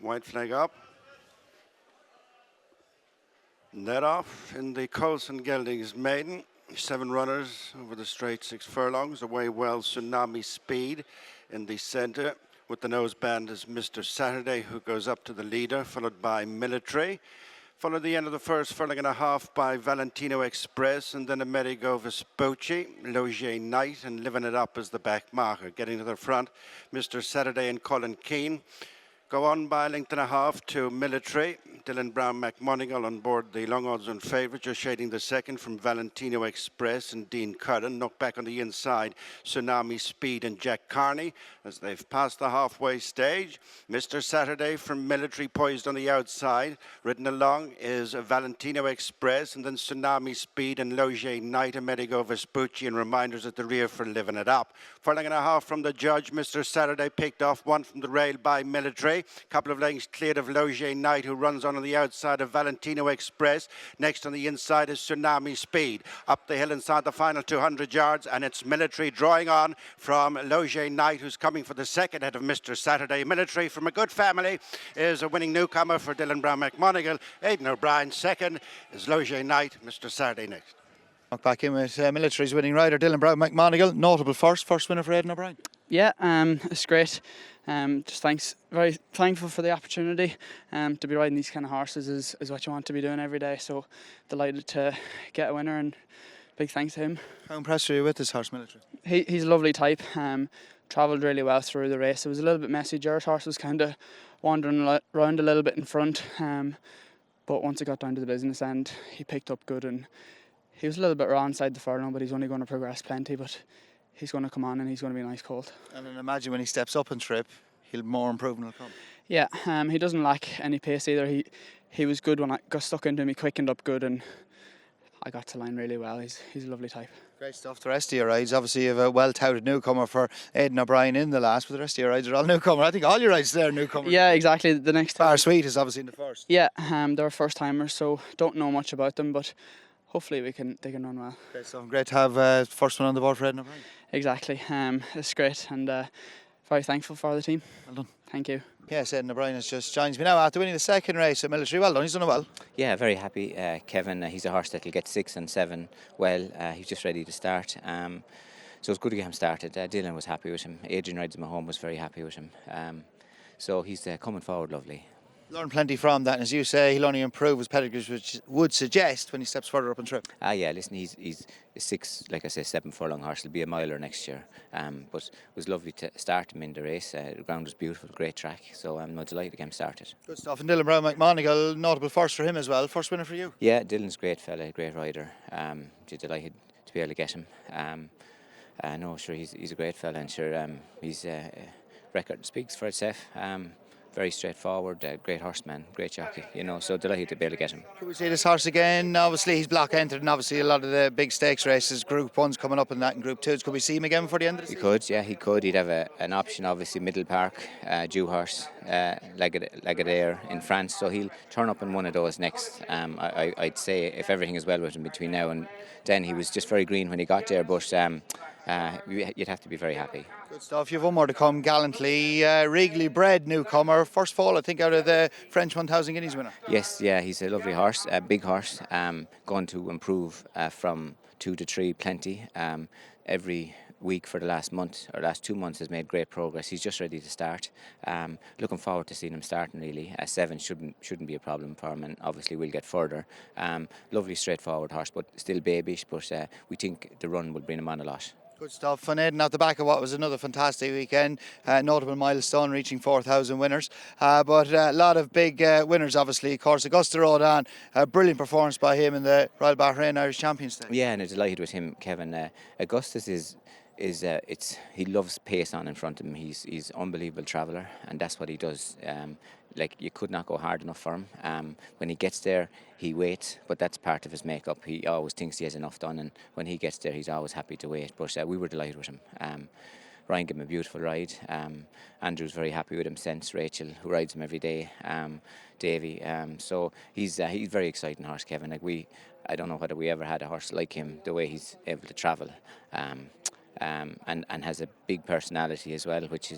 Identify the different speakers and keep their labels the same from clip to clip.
Speaker 1: White flag up. Net off in the Coulson Geldings Maiden. 7 runners over the straight 6 furlongs. Away well, Tsunami Speed in the centre. With the noseband is Mr. Saturday, who goes up to the leader, followed by Military. Followed the end of the first furlong and a half by Valentino Express, and then Amerigo Vespucci, Logier Knight, and Living It Up as the back marker. Getting to the front, Mr. Saturday and Colin Keane. Go on by a length and a half to Military. Dylan Browne McMonagle on board the long odds and favourite, just shading the second from Valentino Express and Dean Curran. Knocked back on the inside, Tsunami Speed and Jack Carney as they've passed the halfway stage. Mr. Saturday from Military poised on the outside. Ridden along is Valentino Express and then Tsunami Speed and Logier Knight, Amerigo Vespucci, and reminders at the rear for Living It Up. Furlong and a half from the judge. Mr. Saturday picked off one from the rail by Military. Couple of lengths cleared of Logier Knight, who runs on the outside of Valentino Express. Next on the inside is Tsunami Speed. Up the hill inside the final 200 yards, and it's Military drawing on from Logier Knight, who's coming for the second head of Mr. Saturday. Military from a good family is a winning newcomer for Dylan Browne McMonagle. Aidan O'Brien second is Logier Knight. Mr. Saturday next.
Speaker 2: Back in with Military's winning rider, Dylan Browne McMonagle. Notable first winner for Aidan O'Brien.
Speaker 3: Yeah, it's great. Just very thankful for the opportunity. To be riding these kind of horses is what you want to be doing every day. So delighted to get a winner, and big thanks to him.
Speaker 2: How impressed are you with this horse, Military?
Speaker 3: He's a lovely type. Travelled really well through the race. It was a little bit messy. Jared's horse was kind of wandering around a little bit in front. But once it got down to the business end, he picked up good, and he was a little bit raw inside the furlong, but he's only going to progress plenty. But he's going to come on and he's going to be a nice colt.
Speaker 2: And then imagine when he steps up and trip, he'll more improvement will come.
Speaker 3: Yeah, he doesn't lack any pace either. He was good when I got stuck into him. He quickened up good, and I got to line really well. He's a lovely type.
Speaker 2: Great stuff. The rest of your rides, obviously you have a well-touted newcomer for Aidan O'Brien in the last, but the rest of your rides are all newcomer. I think all your rides there are newcomers.
Speaker 3: Yeah, exactly. The next
Speaker 2: Far Sweet is obviously in the first.
Speaker 3: Yeah, they're first timers, so don't know much about them, but hopefully they can run well.
Speaker 2: Great stuff. Great to have first one on the board for Aidan O'Brien.
Speaker 3: Exactly. It's great, and very thankful for the team.
Speaker 2: Well done.
Speaker 3: Thank you.
Speaker 2: Yes, Aidan O'Brien has just joins me now after winning the second race at Military. Well done, he's done it well.
Speaker 4: Yeah, very happy. Kevin, he's a horse that will get 6 and 7 well. He's just ready to start. So it's good to get him started. Dylan was happy with him. Adrian rides him at home, was very happy with him. So he's coming forward lovely.
Speaker 2: Learned plenty from that, and as you say, he'll only improve his pedigree, which would suggest when he steps further up and trip.
Speaker 4: Yeah, listen, he's a 6, like I say, 7 furlong horse. He'll be a miler next year. But it was lovely to start him in the race. The ground was beautiful, great track. So I'm delighted to get him started.
Speaker 2: Good stuff. And Dylan Browne McMonagle, notable first for him as well. First winner for you.
Speaker 4: Yeah, Dylan's a great fella, great rider. Delighted to be able to get him. No, sure, he's a great fella, and sure, his record speaks for itself. Very straightforward, great horseman, great jockey, so delighted to be able to get him.
Speaker 2: Could we see this horse again? Obviously he's block entered, and obviously a lot of the big stakes races, Group 1's coming up in that, and Group 2's. Could we see him again for the end of the season?
Speaker 4: He could, yeah, he could. He'd have an option, obviously, Middle Park, Dew Horse, Lagardère in France, so he'll turn up in one of those next. I'd say if everything is well with him between now and then. He was just very green when he got there, but you'd have to be very happy.
Speaker 2: Good stuff. You have one more to come, Gallantly. Regally bred newcomer. First fall, I think, out of the French 1000 Guineas winner.
Speaker 4: Yes, yeah, he's a lovely horse, a big horse, going to improve from 2 to 3 plenty. Every week for the last month or last 2 months has made great progress. He's just ready to start. Looking forward to seeing him starting really. 7 shouldn't be a problem for him, and obviously we'll get further. Lovely straightforward horse, but still babyish, but we think the run will bring him on a lot.
Speaker 2: Good stuff. And Aidan, at the back of what was another fantastic weekend, notable milestone, reaching 4,000 winners. But a lot of big winners, obviously. Of course, Augusta Rodan, a brilliant performance by him in the Royal Bahrain Irish Champions Stakes.
Speaker 4: Yeah, and I'm delighted with him, Kevin. Augustus is he loves pace on in front of him. He's unbelievable traveller, and that's what he does. You could not go hard enough for him. When he gets there, he waits, but that's part of his makeup. He always thinks he has enough done, and when he gets there, he's always happy to wait. But we were delighted with him. Ryan gave him a beautiful ride. Andrew's very happy with him since. Rachel, who rides him every day. Davy. So he's a very exciting horse, Kevin. I don't know whether we ever had a horse like him, the way he's able to travel. And has a big personality as well, which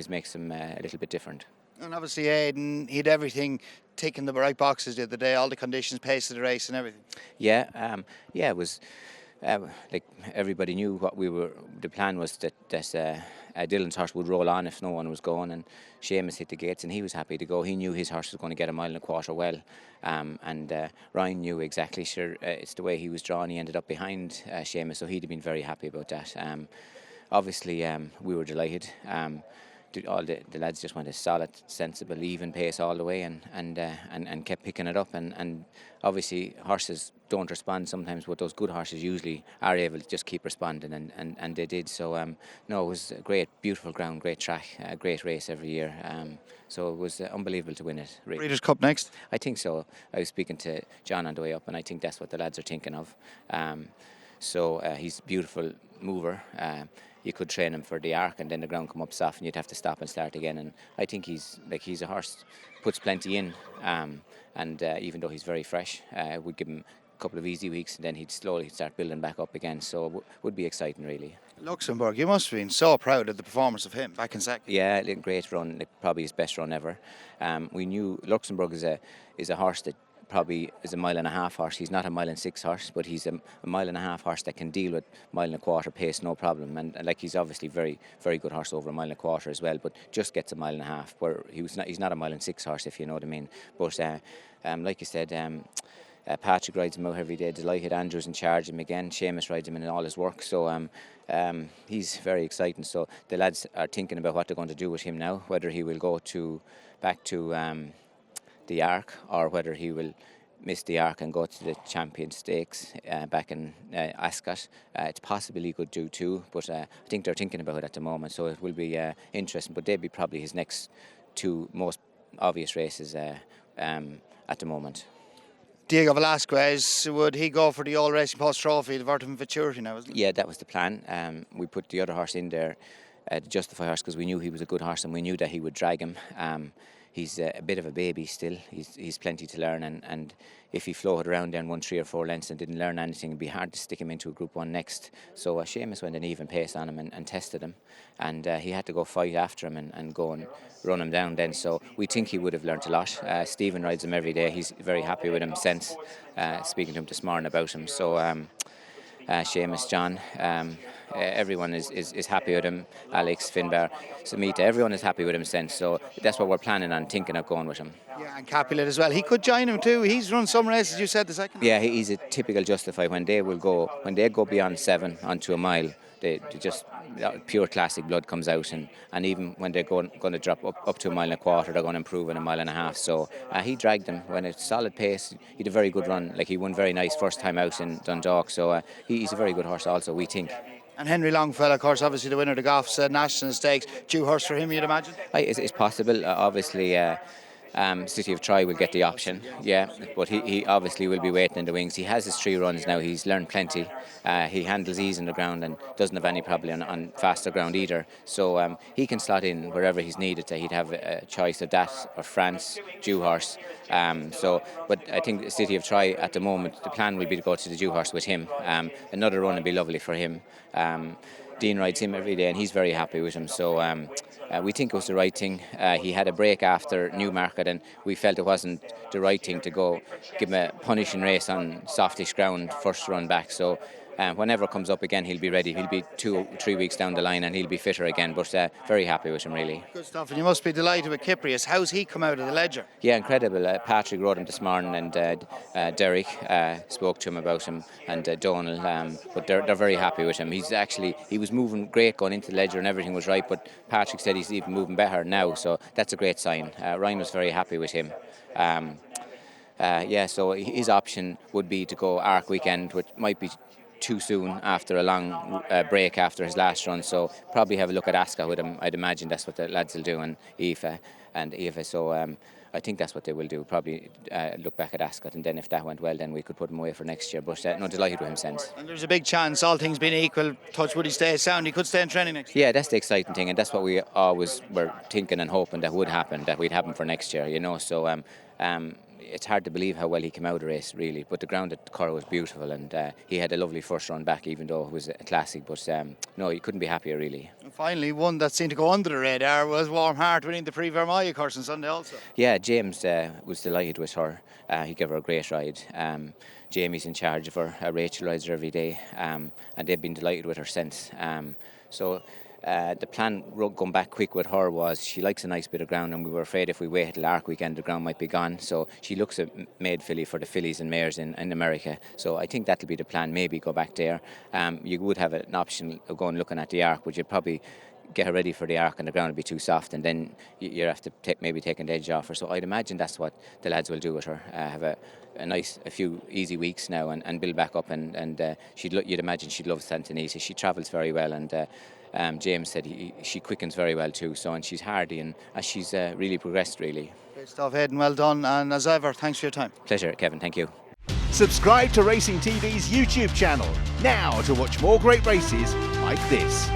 Speaker 4: makes him a little bit different.
Speaker 2: And obviously Aidan, he had everything ticking the right boxes the other day, all the conditions, pace of the race and everything.
Speaker 4: Yeah, it was like everybody knew what the plan was that Dylan's horse would roll on if no one was going, and Seamus hit the gates and he was happy to go. He knew his horse was going to get a mile and a quarter well, and Ryan knew exactly, it's the way he was drawn, he ended up behind Seamus, so he'd have been very happy about that. Obviously we were delighted. All the lads just went a solid, sensible, even pace all the way, and kept picking it up. And obviously horses don't respond sometimes, but those good horses usually are able to just keep responding, and they did. So no, it was a great, beautiful ground, great track, a great race every year. So it was unbelievable to win it. Really.
Speaker 2: Breeders' Cup next?
Speaker 4: I think so. I was speaking to John on the way up, and I think that's what the lads are thinking of. So he's a beautiful mover. You could train him for the arc and then the ground come up soft and you'd have to stop and start again. And I think he's a horse, puts plenty in, and even though he's very fresh, would give him a couple of easy weeks and then he'd slowly start building back up again. So it would be exciting, really.
Speaker 2: Luxembourg, you must have been so proud of the performance of him back in second.
Speaker 4: Yeah, a great run, probably his best run ever. We knew Luxembourg is a horse that probably is a mile and a half horse. He's not a mile and 6 horse, but he's a mile and a half horse that can deal with mile and a quarter pace, no problem. And like, he's obviously very, very good horse over a mile and a quarter as well, but just gets a mile and a half. Where he's not a mile and 6 horse, if you know what I mean. But like you said, Patrick rides him out every day. Delighted. Andrew's in charge of him again. Seamus rides him in all his work. So he's very exciting. So the lads are thinking about what they're going to do with him now, whether he will go back to the Arc, or whether he will miss the Arc and go to the Champion Stakes back in Ascot. It's possible he could do too, but I think they're thinking about it at the moment, so it will be interesting. But they'd be probably his next two most obvious races at the moment.
Speaker 2: Diego Velasquez, would he go for the All Racing Post Trophy, the Vertical Futurity now, isn't it?
Speaker 4: Yeah, that was the plan. We put the other horse in there, the Justify horse, because we knew he was a good horse and we knew that he would drag him. He's a bit of a baby still. He's plenty to learn, and if he floated around there and won 3 or 4 lengths and didn't learn anything, it'd be hard to stick him into a Group 1 next. So Seamus went an even pace on him and tested him, and he had to go fight after him and go and run him down then. So we think he would have learnt a lot. Stephen rides him every day. He's very happy with him since, speaking to him this morning about him. So Seamus, John, everyone is happy with him. Alex, Finbar, Samita, everyone is happy with him since. So that's what we're planning on, thinking of going with him.
Speaker 2: Yeah, and Capulet as well. He could join him too. He's run some races, you said, the second.
Speaker 4: Yeah, he's a typical Justify. When they go beyond 7 onto a mile, they just pure classic blood comes out, and even when they're going to drop up to a mile and a quarter, they're going to improve in a mile and a half. So he dragged them when it's solid pace. He had a very good run. Like, he won very nice first time out in Dundalk. So he's a very good horse also, we think.
Speaker 2: And Henry Longfellow, of course, obviously the winner of the Goffs National Stakes. Due horse for him, you'd imagine?
Speaker 4: It's possible. Obviously, City of Troy will get the option, yeah, but he obviously will be waiting in the wings. He has his 3 runs now. He's learned plenty. He handles ease on the ground and doesn't have any problem on faster ground either. So he can slot in wherever he's needed. He'd have a choice of that or France, Due horse. But I think the City of Troy at the moment, the plan will be to go to the Due horse with him. Another run would be lovely for him. Dean rides him every day and he's very happy with him. So we think it was the right thing. He had a break after Newmarket and we felt it wasn't the right thing to go give him a punishing race on softish ground first run back. So whenever it comes up again, he'll be ready. He'll be 2 or 3 weeks down the line and he'll be fitter again. But very happy with him, really.
Speaker 2: Good stuff. And you must be delighted with Kyprius. How's he come out of the ledger?
Speaker 4: Yeah, incredible. Patrick wrote him this morning and Derek spoke to him about him, and Donal. But they're very happy with him. He was moving great going into the ledger and everything was right. But Patrick said he's even moving better now. So that's a great sign. Ryan was very happy with him. So his option would be to go Arc Weekend, which might be too soon after a long break after his last run, so probably have a look at Ascot with him. I'd imagine that's what the lads will do, and Aoife. So I think that's what they will do, probably look back at Ascot, and then if that went well, then we could put him away for next year. But no, delighted with him since.
Speaker 2: And there's a big chance, all things being equal, touch wood, he stays sound, he could stay in training next year.
Speaker 4: Yeah, that's the exciting thing, and that's what we always were thinking and hoping that would happen, that we'd have him for next year, you know. So it's hard to believe how well he came out of the race, really. But the ground at Curra was beautiful, and he had a lovely first run back, even though it was a classic. But no, you couldn't be happier, really.
Speaker 2: And finally, one that seemed to go under the radar was Warm Heart winning the Prix Vermeille course on Sunday also.
Speaker 4: Yeah, James was delighted with her. He gave her a great ride. Jamie's in charge of her. Rachel rides her every day, and they've been delighted with her since. The plan going back quick with her was she likes a nice bit of ground, and we were afraid if we waited till Arc weekend the ground might be gone. So she looks at Maid filly for the fillies and mares in America. So I think that'll be the plan, maybe go back there. You would have an option of going looking at the Arc, but you'd probably get her ready for the Arc and the ground would be too soft, and then you have to maybe take an edge off her. So I'd imagine that's what the lads will do with her. Have a few easy weeks now and build back up, and you'd imagine she'd love Santanese. She travels very well, and James said she quickens very well too. So, and she's hardy, and she's really progressed, really.
Speaker 2: Great stuff, Aidan. Well done, and as ever, thanks for your time.
Speaker 4: Pleasure, Kevin. Thank you.
Speaker 5: Subscribe to Racing TV's YouTube channel now to watch more great races like this.